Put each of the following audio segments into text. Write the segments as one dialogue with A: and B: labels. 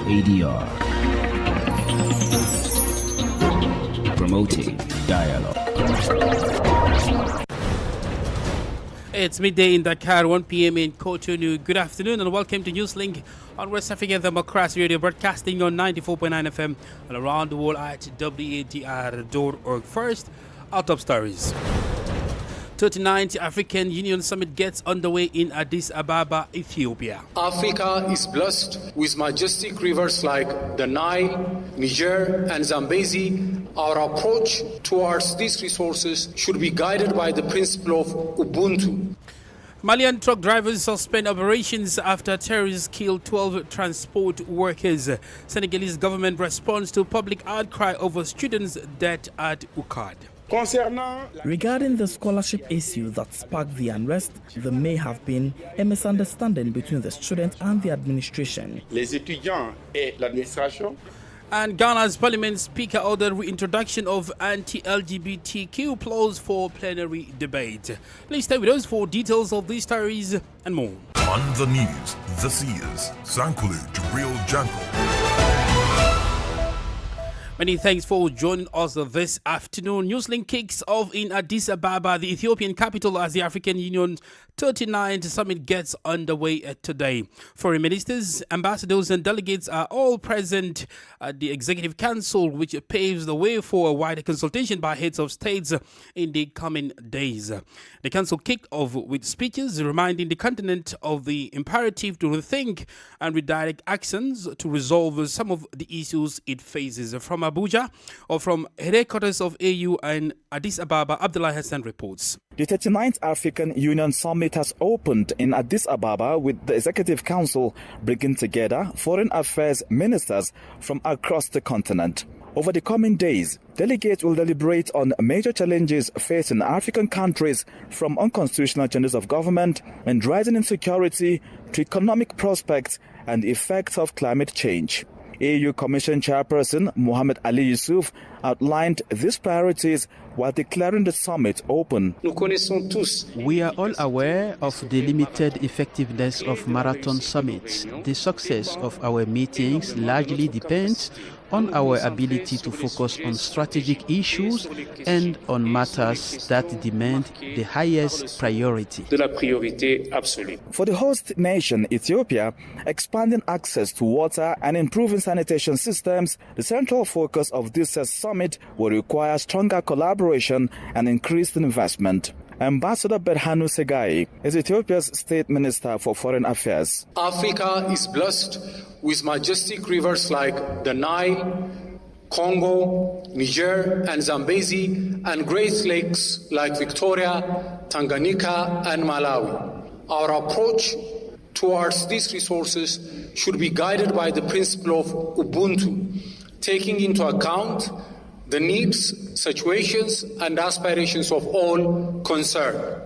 A: WADR. Promoting dialogue.
B: It's midday in Dakar, 1 p.m. in Cotonou. Good afternoon and welcome to Newslink on West African Democracy Radio, broadcasting on 94.9 FM and around the world at WADR.org. First, our top stories. 39th African Union Summit gets underway in Addis Ababa, Ethiopia.
C: Africa is blessed with majestic rivers like the Nile, Niger, and Zambezi. Our approach towards these resources should be guided by the principle of Ubuntu.
B: Malian truck drivers suspend operations after terrorists killed 12 transport workers. Senegalese government responds to public outcry over students' death at UCAD.
D: Regarding the scholarship issue that sparked the unrest, there may have been a misunderstanding between the students and the administration.
E: Les étudiants et l'administration.
B: And Ghana's parliament speaker ordered reintroduction of anti-LGBTQ clause for plenary debate. Please stay with us for details of these stories and more.
F: On the news, this is Sankulu Jibril Janko.
B: Many thanks for joining us this afternoon. Newslink kicks off in Addis Ababa, the Ethiopian capital, as the African Union's 39th summit gets underway today. Foreign ministers, ambassadors and delegates are all present at the Executive Council, which paves the way for a wider consultation by heads of states in the coming days. The council kicked off with speeches reminding the continent of the imperative to rethink and redirect actions to resolve some of the issues it faces. From Abuja or from headquarters of AU and Addis Ababa, Abdullah Hassan reports.
G: The 39th African Union Summit has opened in Addis Ababa with the Executive Council bringing together foreign affairs ministers from across the continent. Over the coming days, delegates will deliberate on major challenges facing African countries, from unconstitutional changes of government and rising insecurity to economic prospects and the effects of climate change. AU Commission Chairperson Mohamed Ali Yusuf outlined these priorities while declaring the summit open.
H: We are all aware of the limited effectiveness of marathon summits. The success of our meetings largely depends on our ability to focus on strategic issues and on matters that demand the highest priority.
G: For the host nation, Ethiopia, expanding access to water and improving sanitation systems, the central focus of this summit will require stronger collaboration and increased investment. Ambassador Berhanu Segai is Ethiopia's State Minister for Foreign Affairs.
C: Africa is blessed with majestic rivers like the Nile, Congo, Niger, and Zambezi, and great lakes like Victoria, Tanganyika, and Malawi. Our approach towards these resources should be guided by the principle of Ubuntu, taking into account the needs, situations, and aspirations of all concerned.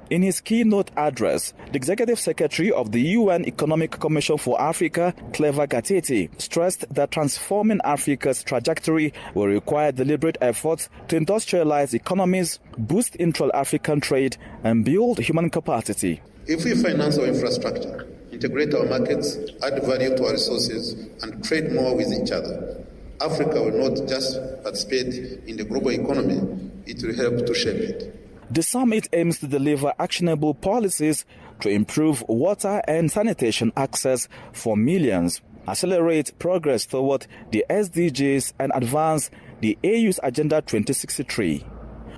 G: In his keynote address, the Executive Secretary of the UN Economic Commission for Africa, Clever Gatete, stressed that transforming Africa's trajectory will require deliberate efforts to industrialize economies, boost intra-African trade, and build human capacity.
I: If we finance our infrastructure, integrate our markets, add value to our resources, and trade more with each other, Africa will not just participate in the global economy, it will help to shape it.
G: The summit aims to deliver actionable policies to improve water and sanitation access for millions, accelerate progress toward the SDGs, and advance the AU's Agenda 2063.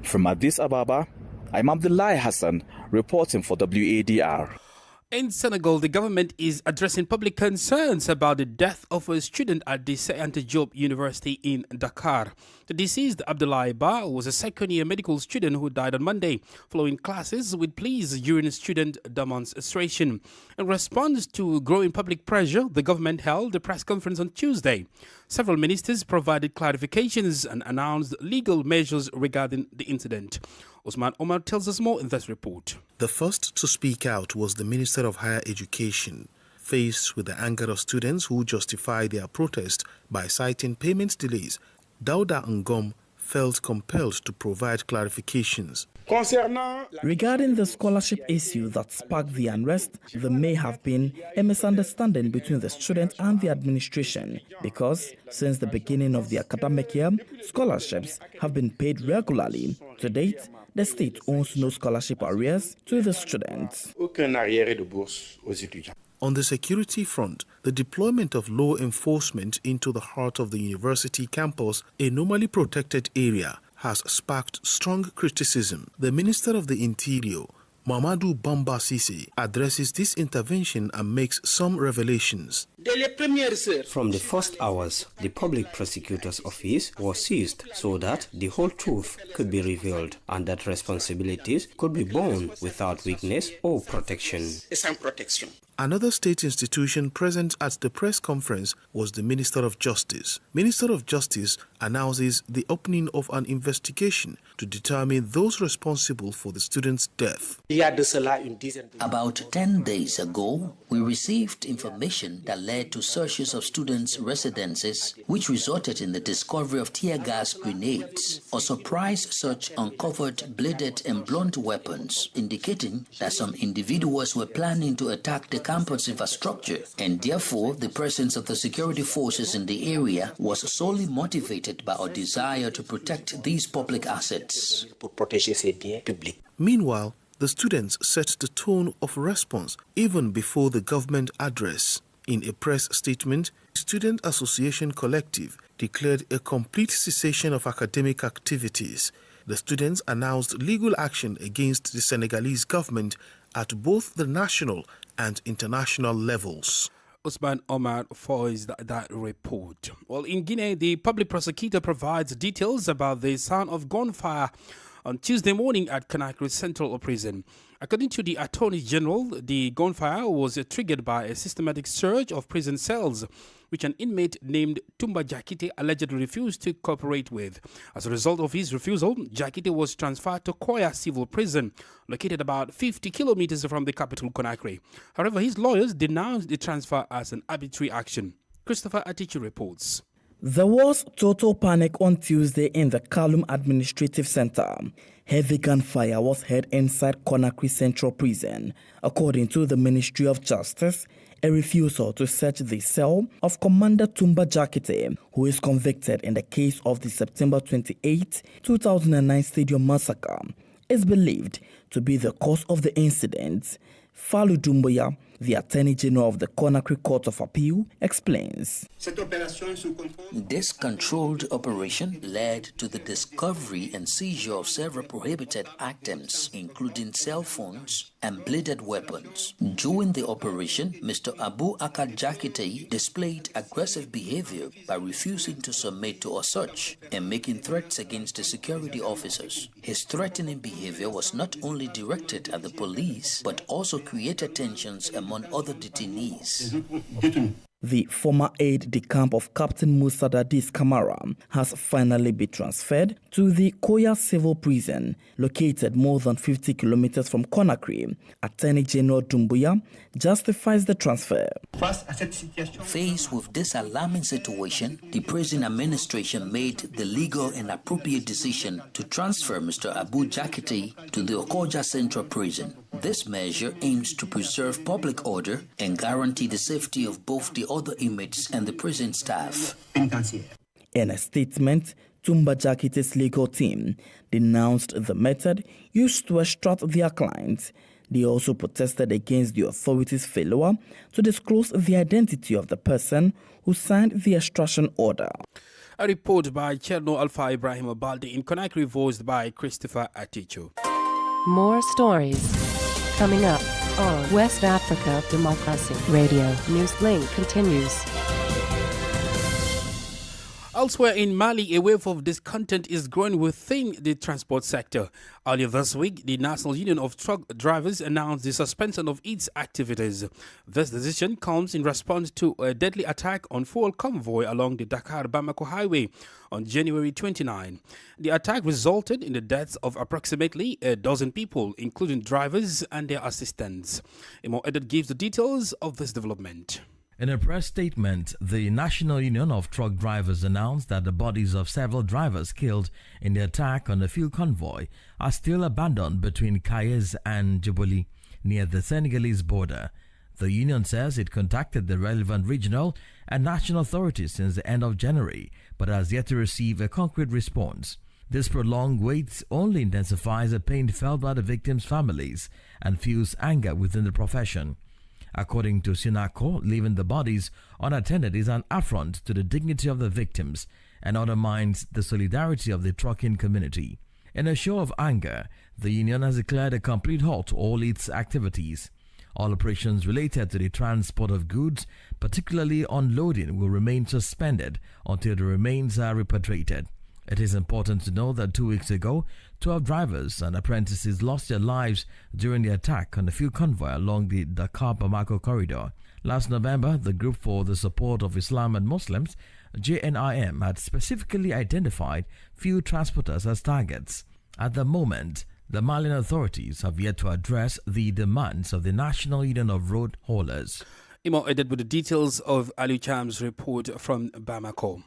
G: From Addis Ababa, I'm Abdullah Hassan, reporting for WADR.
B: In Senegal, the government is addressing public concerns about the death of a student at the Anta Diop University in Dakar. The deceased Abdoulaye Ba was a second-year medical student who died on Monday following classes with police during a student demonstration. In response to growing public pressure, the government held a press conference on Tuesday. Several ministers provided clarifications and announced legal measures regarding the incident. Osman Omar tells us more in this report.
J: The first to speak out was the Minister of Higher Education. Faced with the anger of students who justified their protest by citing payment delays, Dauda Ngom felt compelled to provide clarifications.
D: Regarding the scholarship issue that sparked the unrest, there may have been a misunderstanding between the student and the administration because since the beginning of the academic year, scholarships have been paid regularly. To date, the state owns no scholarship arrears to the students.
J: On the security front, the deployment of law enforcement into the heart of the university campus, a normally protected area, has sparked strong criticism. The Minister of the Interior, Mamadou Bamba Sise, addresses this intervention and makes some revelations.
A: From the first hours, the public prosecutor's office was seized so that the whole truth could be revealed and that responsibilities could be borne without weakness or protection.
J: Another state institution present at the press conference was the Minister of Justice. Minister of Justice announces the opening of an investigation to determine those responsible for the student's death.
K: About 10 days ago, we received information that led to searches of students' residences, which resulted in the discovery of tear gas grenades. A surprise search uncovered bladed and blunt weapons, indicating that some individuals were planning to attack the campus infrastructure, and therefore the presence of the security forces in the area was solely motivated by a desire to protect these public assets.
J: Meanwhile, the students set the tone of response even before the government address. In a press statement, Student Association Collective declared a complete cessation of academic activities. The students announced legal action against the Senegalese government at both the national and international levels.
B: Usman Omar voiced that report. Well, in Guinea, the public prosecutor provides details about the sound of gunfire on Tuesday morning at Conakry Central Prison. According to the Attorney General, the gunfire was triggered by a systematic search of prison cells, which an inmate named Tumba Jakite allegedly refused to cooperate with. As a result of his refusal, Jakite was transferred to Koya Civil Prison, located about 50 kilometers from the capital, Conakry. However, his lawyers denounced the transfer as an arbitrary action. Christopher Atichi reports.
D: There was total panic on Tuesday in the Kalum Administrative Center. Heavy gunfire was heard inside Conakry Central Prison. According to the Ministry of Justice, a refusal to search the cell of Commander Tumba Jakite, who is convicted in the case of the September 28, 2009 stadium massacre, is believed to be the cause of the incident. Fallou Doumbouya, the Attorney General of the Conakry Court of Appeal, explains.
K: This controlled operation led to the discovery and seizure of several prohibited items, including cell phones and bladed weapons. During the operation, Mr. Abu Akad Jakite displayed aggressive behavior by refusing to submit to a search and making threats against the security officers. His threatening behavior was not only directed at the police, but also created tensions among other detainees.
D: The former aide-de-camp of Captain Musa Dadis Kamara has finally been transferred to the Koya Civil Prison, located more than 50 kilometers from Conakry. Attorney General Doumbouya justifies the transfer.
K: Faced with this alarming situation, the prison administration made the legal and appropriate decision to transfer Mr. Abu Jakite to the Okoja Central Prison. This measure aims to preserve public order and guarantee the safety of both the other inmates and the prison staff.
D: In a statement, Tumba Jakite's legal team denounced the method used to extract their clients. They also protested against the authorities' failure to disclose the identity of the person who signed the extraction order.
B: A report by Cherno Alpha Ibrahim Abaldi in Conakry, voiced by Christopher Aticho.
L: More stories coming up on West Africa Democracy Radio. Newslink continues.
B: Elsewhere in Mali, a wave of discontent is growing within the transport sector. Earlier this week, the National Union of Truck Drivers announced the suspension of its activities. This decision comes in response to a deadly attack on fuel convoy along the Dakar-Bamako highway on January 29. The attack resulted in the deaths of approximately a dozen people, including drivers and their assistants. Imo Edit gives the details of this development.
M: In a press statement, the National Union of Truck Drivers announced that the bodies of several drivers killed in the attack on the fuel convoy are still abandoned between Kayes and Djibouti, near the Senegalese border. The union says it contacted the relevant regional and national authorities since the end of January, but has yet to receive a concrete response. This prolonged wait only intensifies the pain felt by the victims' families and fuels anger within the profession. According to Sinako, leaving the bodies unattended is an affront to the dignity of the victims and undermines the solidarity of the trucking community. In a show of anger, the union has declared a complete halt to all its activities. All operations related to the transport of goods, particularly unloading, will remain suspended until the remains are repatriated. It is important to know that 2 weeks ago, 12 drivers and apprentices lost their lives during the attack on the fuel convoy along the Dakar-Bamako corridor. Last November, the Group for the Support of Islam and Muslims, JNIM, had specifically identified fuel transporters as targets. At the moment, the Malian authorities have yet to address the demands of the National Union of Road Haulers.
B: Imo added with the details of Ali Cham's report from Bamako.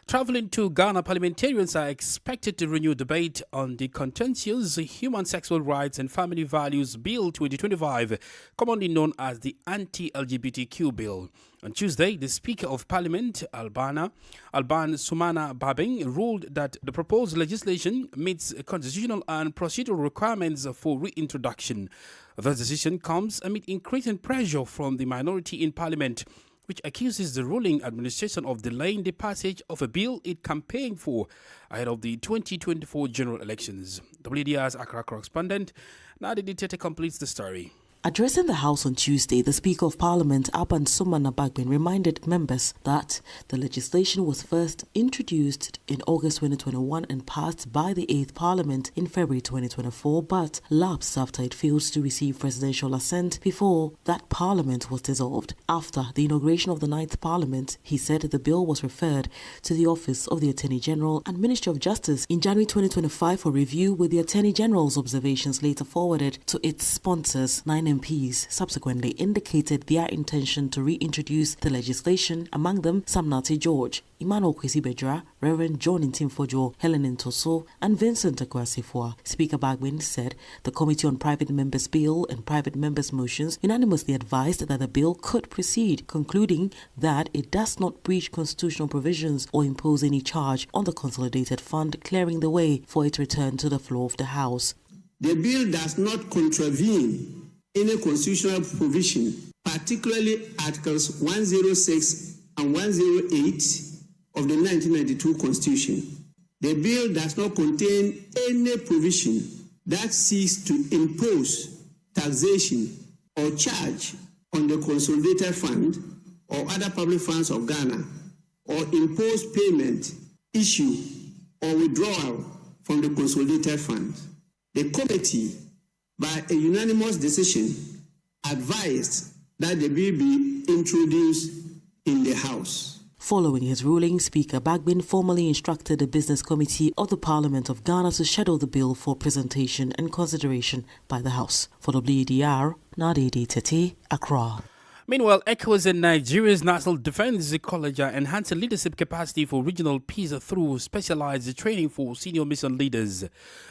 B: Traveling to Ghana, parliamentarians are expected to renew debate on the contentious Human Sexual Rights and Family Values Bill 2025, commonly known as the Anti-LGBTQ Bill. On Tuesday, the Speaker of Parliament, Alban Sumana Babing, ruled that the proposed legislation meets constitutional and procedural requirements for reintroduction. The decision comes amid increasing pressure from the minority in Parliament, which accuses the ruling administration of delaying the passage of a bill it campaigned for ahead of the 2024 general elections. WDR's Accra correspondent Nadi Ditete completes the story.
N: Addressing the House on Tuesday, the Speaker of Parliament, Alban Sumana Babing, reminded members that the legislation was first introduced in August 2021 and passed by the 8th Parliament in February 2024, but lapsed after it failed to receive presidential assent before that Parliament was dissolved. After the inauguration of the 9th Parliament, he said the bill was referred to the Office of the Attorney General and Ministry of Justice in January 2025 for review, with the Attorney General's observations later forwarded to its sponsors. 9 MPs subsequently indicated their intention to reintroduce the legislation, among them Samnati George, Emmanuel Kwesi Bejra, Reverend John Ntimfojo, Helen Ntoso, and Vincent Akwasifua. Speaker Babing said the Committee on Private Members' Bill and Private Members' Motions unanimously advised that the bill could proceed, concluding that it does not breach constitutional provisions or impose any charge on the Consolidated Fund, clearing the way for its return to the floor of the House.
O: The bill does not contravene any constitutional provision, particularly Articles 106 and 108 of the 1992 Constitution. The bill does not contain any provision that seeks to impose taxation or charge on the Consolidated Fund or other public funds of Ghana, or impose payment, issue, or withdrawal from the Consolidated Fund. The committee, by a unanimous decision, advised that the bill be introduced in the House.
N: Following his ruling, Speaker Babing formally instructed the Business Committee of the Parliament of Ghana to schedule the bill for presentation and consideration by the House. For WDR, Nadidi Tete, Accra.
B: Meanwhile, ECOWAS and Nigeria's National Defense College are enhancing leadership capacity for regional peace through specialized training for senior mission leaders.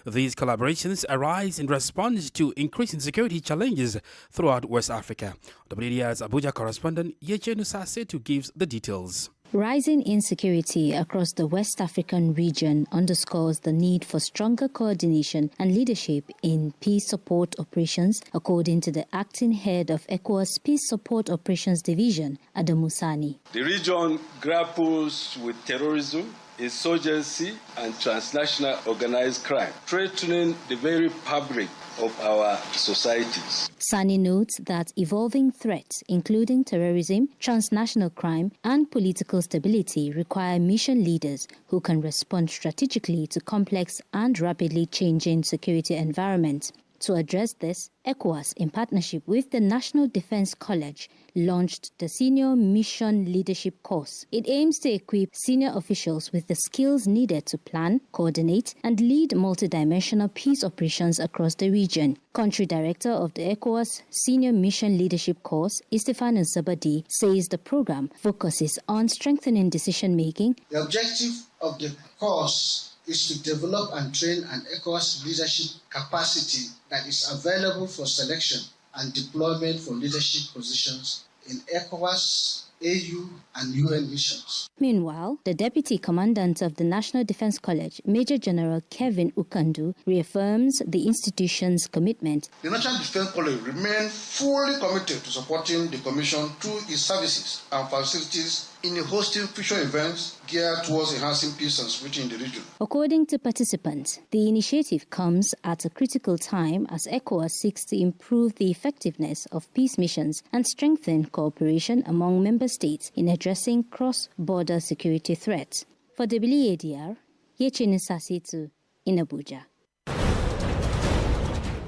B: These collaborations arise in response to increasing security challenges throughout West Africa. WDR's Abuja correspondent Yeche Nusasetu gives the details.
P: Rising insecurity across the West African region underscores the need for stronger coordination and leadership in peace support operations, according to the acting head of ECOWAS Peace Support Operations Division, Adamu Sani.
Q: The region grapples with terrorism, insurgency, and transnational organized crime, threatening the very fabric of our societies.
P: Sani notes that evolving threats, including terrorism, transnational crime, and political stability, require mission leaders who can respond strategically to complex and rapidly changing security environments. To address this, ECOWAS, in partnership with the National Defense College, launched the Senior Mission Leadership course. It aims to equip senior officials with the skills needed to plan, coordinate, and lead multidimensional peace operations across the region. Country Director of the ECOWAS Senior Mission Leadership course, Istefan Zabadi, says the program focuses on strengthening decision-making.
R: The objective of the course is to develop and train an ECOWAS leadership capacity that is available for selection and deployment for leadership positions in ECOWAS, AU, and UN missions.
P: Meanwhile, the Deputy Commandant of the National Defense College, Major General Kevin Ukandu, reaffirms the institution's commitment.
S: The National Defense College remains fully committed to supporting the Commission through its services and facilities in hosting future events geared towards enhancing peace and security in the region.
P: According to participants, the initiative comes at a critical time as ECOWAS seeks to improve the effectiveness of peace missions and strengthen cooperation among member states in addressing cross-border security threats. For WADR, Yechini Sasitu in Abuja.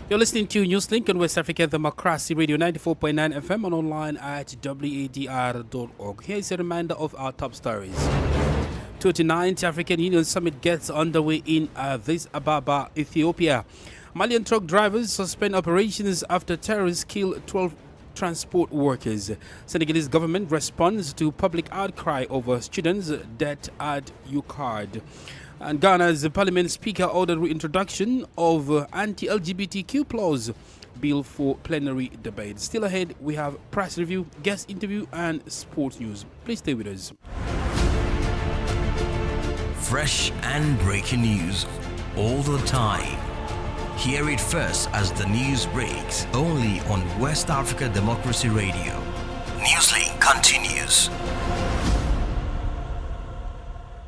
B: You're listening to Newslink on West Africa Democracy Radio 94.9 FM and online at wadr.org. Here's a reminder of our top stories. 29th African Union Summit gets underway in Addis Ababa, Ethiopia. Malian truck drivers suspend operations after terrorists kill 12 transport workers. Senegalese government responds to public outcry over students' death at UCARD. And Ghana's parliament speaker ordered reintroduction of anti-LGBTQ clause bill for plenary debate. Still ahead, we have press review, guest interview, and sports news. Please stay with us.
T: Fresh and breaking news all the time. Hear it first as the news breaks, only on West Africa Democracy Radio. Newslink continues.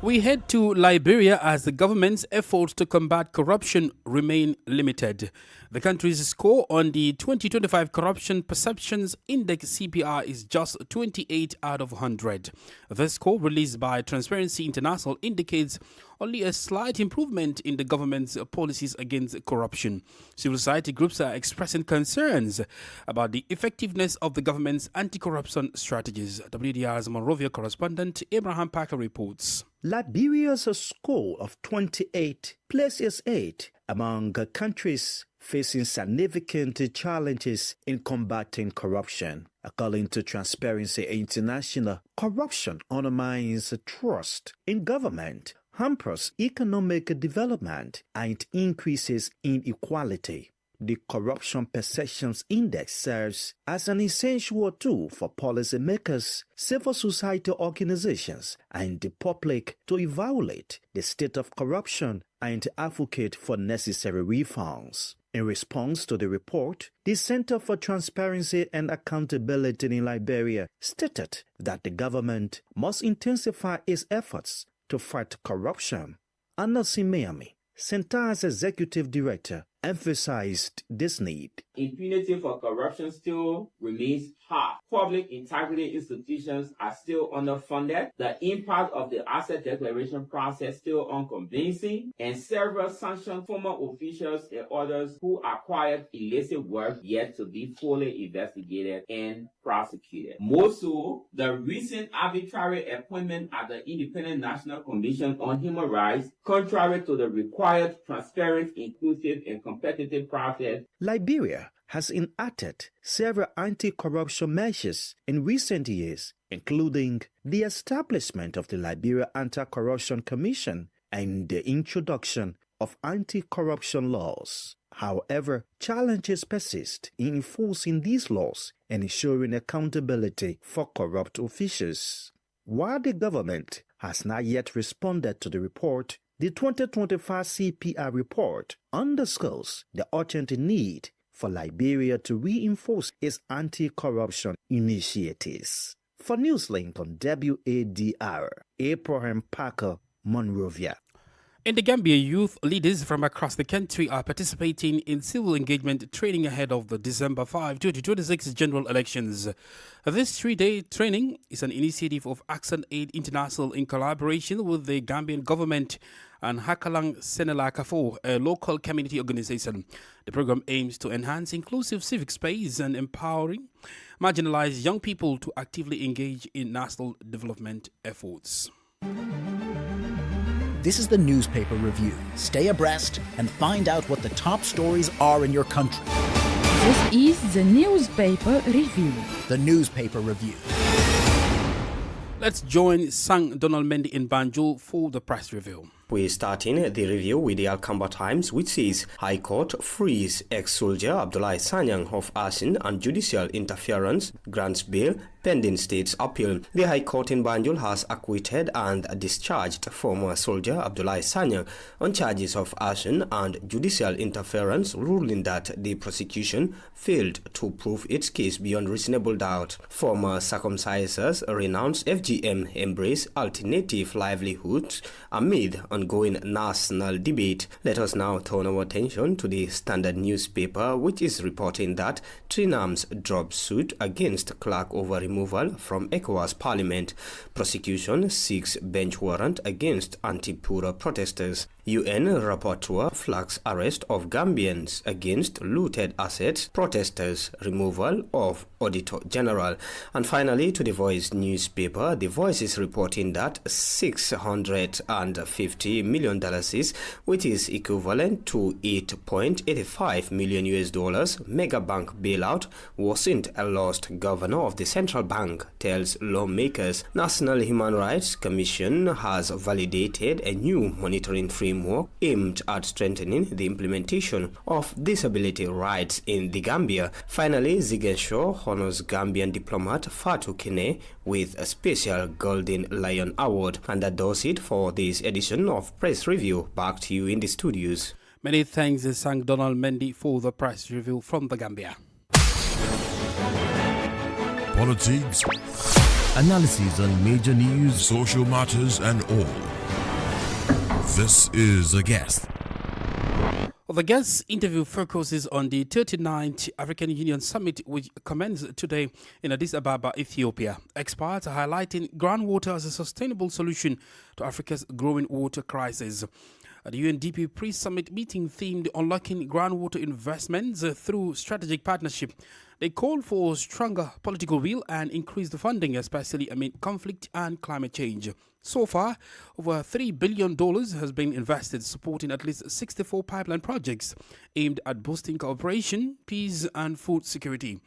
B: We head to Liberia as the government's efforts to combat corruption remain limited. The country's score on the 2025 Corruption Perceptions Index CPI is just 28 out of 100. This score, released by Transparency International, indicates only a slight improvement in the government's policies against corruption. Civil society groups are expressing concerns about the effectiveness of the government's anti-corruption strategies. WDR's Monrovia correspondent Abraham Parker reports.
U: Liberia's score of 28 places it among countries facing significant challenges in combating corruption. According to Transparency International, corruption undermines trust in government, hampers economic development, and increases inequality. The Corruption Perceptions Index serves as an essential tool for policymakers, civil society organizations, and the public to evaluate the state of corruption and advocate for necessary reforms. In response to the report, the Center for Transparency and Accountability in Liberia stated that the government must intensify its efforts to fight corruption. Anna Simeami, Center's executive director, emphasized this need.
V: Impunity for corruption still remains high. Public integrity institutions are still underfunded. The impact of the asset declaration process still unconvincing, and several sanctioned former officials and others who acquired illicit work yet to be fully investigated and prosecuted. More so, the recent arbitrary appointment at the Independent National Commission on Human Rights, contrary to the required transparent, inclusive, and competitive process.
U: Liberia has enacted several anti-corruption measures in recent years, including the establishment of the Liberia Anti-Corruption Commission and the introduction of anti-corruption laws. However, challenges persist in enforcing these laws and ensuring accountability for corrupt officials. While the government has not yet responded to the report, the 2025 CPI report underscores the urgent need for Liberia to reinforce its anti-corruption initiatives. For Newslink on WADR, Abraham Parker, Monrovia.
B: In the Gambia, youth leaders from across the country are participating in civil engagement training ahead of the December 5, 2026 general elections. This 3-day training is an initiative of Action Aid International in collaboration with the Gambian government and Hakalang Senelakafo, a local community organization. The program aims to enhance inclusive civic space and empowering marginalized young people to actively engage in national development efforts.
E: This is the Newspaper Review. Stay abreast and find out what the top stories are in your country.
F: This is the Newspaper Review.
E: The Newspaper Review.
B: Let's join Sang Donald Mendy in Banjul for the press review.
A: We're starting the review with the Alkamba Times, which says High Court frees ex-soldier Abdullahi Sanyang of arson and judicial interference, grants bail pending state's appeal. The High Court in Banjul has acquitted and discharged former soldier Abdullahi Sanyang on charges of arson and judicial interference, ruling that the prosecution failed to prove its case beyond reasonable doubt. Former circumcisers renounced FGM embrace alternative livelihoods amid ongoing national debate. Let us now turn our attention to the Standard newspaper, which is reporting that Trinams dropped suit against Clark over removal from ECOWAS Parliament. Prosecution seeks bench warrant against anti-Pura protesters. UN rapporteur flags arrest of Gambians against looted assets, protesters, removal of Auditor General. And finally, to the Voice newspaper, the Voice is reporting that $650 million, which is equivalent to $8.85 million mega bank bailout, wasn't a lost. Governor of the central bank tells lawmakers. National Human Rights Commission has validated a new monitoring framework aimed at strengthening the implementation of disability rights in the Gambia. Finally, Ziguinchor honors Gambian diplomat Fatou Kene with a special Golden Lion Award. And that does it for this edition of Press Review. Back to you in the studios.
B: Many thanks, Sang Donald Mendy, for the press review from the Gambia.
W: Politics, analysis on major news, social matters, and all. This is A Guest.
B: Well, the guest interview focuses on the 39th African Union Summit, which commences today in Addis Ababa, Ethiopia. Experts are highlighting groundwater as a sustainable solution to Africa's growing water crisis. The UNDP pre-summit meeting themed unlocking groundwater investments through strategic partnership. They called for stronger political will and increased funding, especially amid conflict and climate change. So far, over $3 billion has been invested, supporting at least 64 pipeline projects aimed at boosting cooperation, peace, and food security.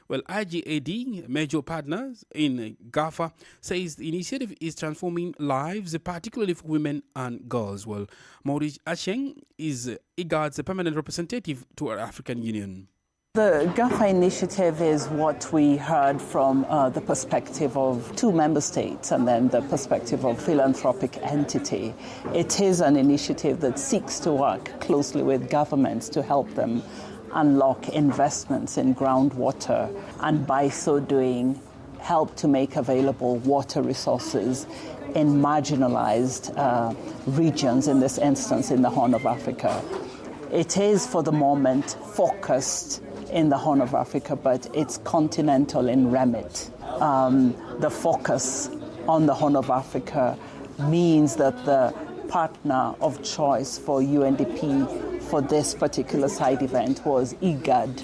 B: Well, IGAD, major partners in GAFA, says the initiative is transforming lives, particularly for women and girls. Well, Maurice Acheng is IGAD's permanent representative to our African Union.
X: The GAFA initiative is what we heard from the perspective of two member states and then the perspective of philanthropic entity. It is an initiative that seeks to work closely with governments to help them unlock investments in groundwater and by so doing help to make available water resources in marginalized regions, in this instance in the Horn of Africa. It is for the moment focused in the Horn of Africa, but it's continental in remit. The focus on the Horn of Africa means that the partner of choice for UNDP for this particular side event was IGAD.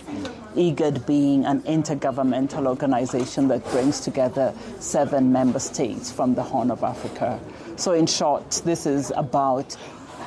X: IGAD being an intergovernmental organization that brings together 7 member states from the Horn of Africa. So in short, this is about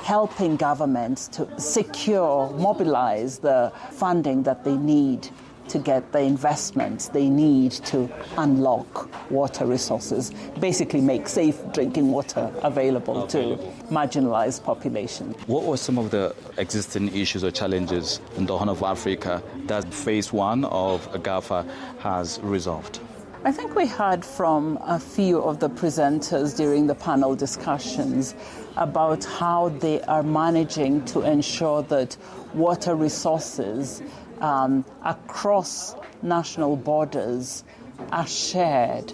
X: helping governments to secure, mobilize the funding that they need to get the investments they need to unlock water resources, basically make safe drinking water available to marginalized populations.
Y: What were some of the existing issues or challenges in the Horn of Africa that phase 1 of GAFA has resolved?
X: I think we heard from a few of the presenters during the panel discussions about how they are managing to ensure that water resources across national borders are shared.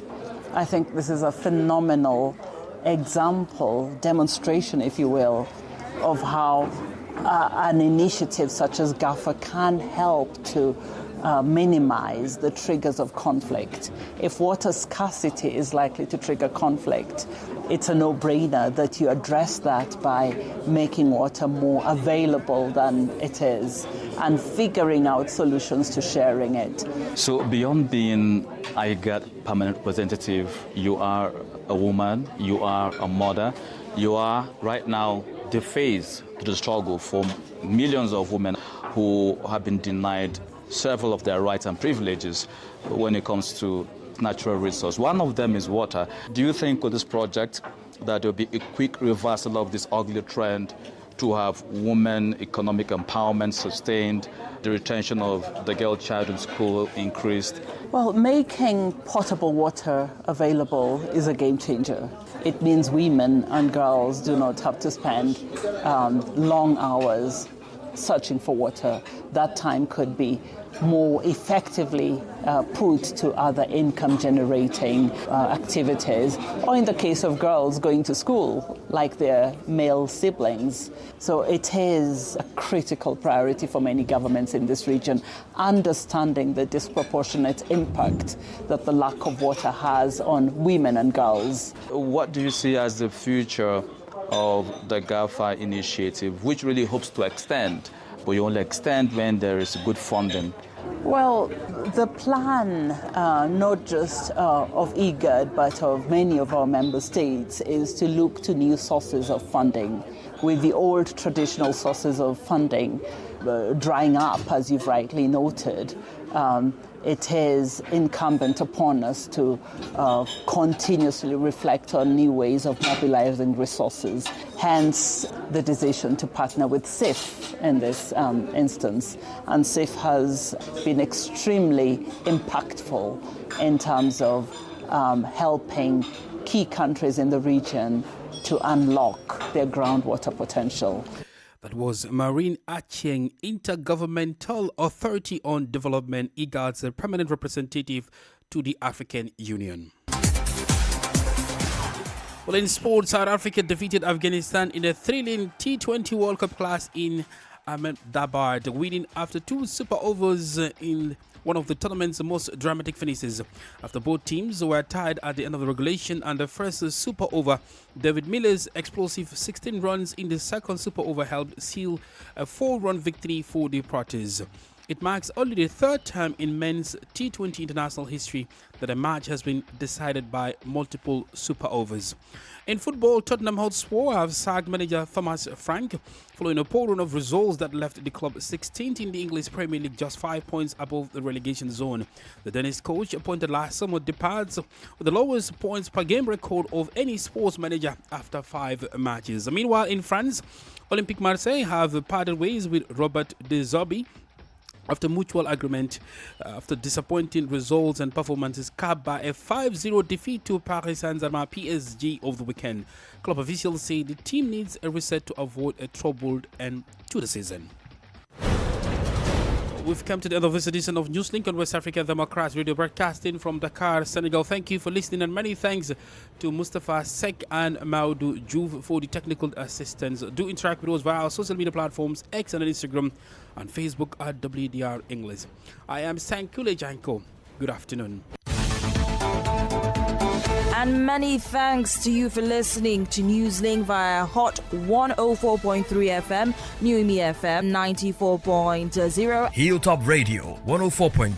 X: I think this is a phenomenal example, demonstration, if you will, of how an initiative such as GAFA can help to minimize the triggers of conflict. If water scarcity is likely to trigger conflict, it's a no-brainer that you address that by making water more available than it is and figuring out solutions to sharing it.
Y: So beyond being IGAD permanent representative, you are a woman, you are a mother, you are right now the face to the struggle for millions of women who have been denied several of their rights and privileges when it comes to natural resource. One of them is water. Do you think with this project that there will be a quick reversal of this ugly trend to have women economic empowerment sustained, the retention of the girl child in school increased?
X: Well, making potable water available is a game changer. It means women and girls do not have to spend long hours searching for water. That time could be more effectively put to other income-generating activities, or in the case of girls going to school, like their male siblings. So it is a critical priority for many governments in this region, understanding the disproportionate impact that the lack of water has on women and girls.
Y: What do you see as the future of the GAFA initiative, which really hopes to extend, but you only extend when there is good funding?
X: Well, the plan, not just of IGAD, but of many of our member states, is to look to new sources of funding, with the old traditional sources of funding drying up, as you've rightly noted. It is incumbent upon us to continuously reflect on new ways of mobilizing resources, hence the decision to partner with SIF in this instance. And SIF has been extremely impactful in terms of helping key countries in the region to unlock their groundwater potential.
B: That was Marine Acheng, Intergovernmental Authority on Development, IGAD's permanent representative to the African Union. Well, in sports, South Africa defeated Afghanistan in a thrilling T20 World Cup clash in Ahmedabad, winning after two super overs in one of the tournament's most dramatic finishes. After both teams were tied at the end of the regulation and the first super over, David Miller's explosive 16 runs in the second super over helped seal a 4-run victory for the Proteas. It marks only the third time in men's T20 international history that a match has been decided by multiple super overs. In football, Tottenham Hotspur have sacked manager Thomas Frank following a poor run of results that left the club 16th in the English Premier League, just 5 points above the relegation zone. The Danish coach, appointed last summer, departs with the lowest points per game record of any sports manager after 5 matches. Meanwhile, in France, Olympique Marseille have parted ways with Robert De Zerbi after mutual agreement, after disappointing results and performances capped by a 5-0 defeat to Paris Saint-Germain PSG over the weekend. Club officials say the team needs a reset to avoid a troubled end to the season. We've come to the end of this edition of Newslink on West Africa Democrats Radio, broadcasting from Dakar, Senegal. Thank you for listening, and many thanks to Mustafa Sek and Maudu Juve for the technical assistance. Do interact with us via our social media platforms, X and Instagram, and Facebook at WDR English. I am Sankule Janko. Good afternoon.
C: And many thanks to you for listening to Newslink via Hot 104.3 FM, New Me FM 94.0,
T: Hilltop Radio 104.7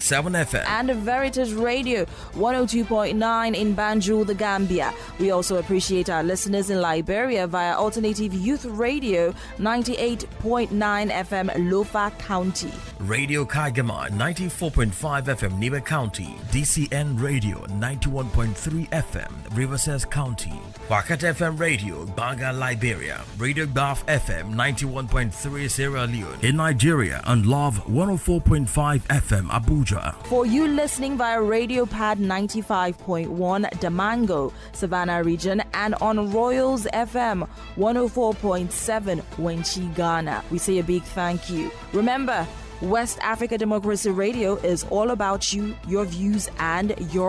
T: FM,
C: and Veritas Radio 102.9 in Banjul, the Gambia. We also appreciate our listeners in Liberia via Alternative Youth Radio 98.9 FM, Lofa County,
T: Radio Kaigama 94.5 FM, Nibe County, DCN Radio 91.3 FM, Riverside County, Wakat FM Radio, Banga, Liberia, Radio Gaf FM 91.3 Sierra Leone in Nigeria, and Love 104.5 FM Abuja.
C: For you listening via Radio Pad 95.1 Damango, Savannah region, and on Royals FM 104.7 Wenchi, Ghana, we say a big thank you. Remember, West Africa Democracy Radio is all about you, your views, and your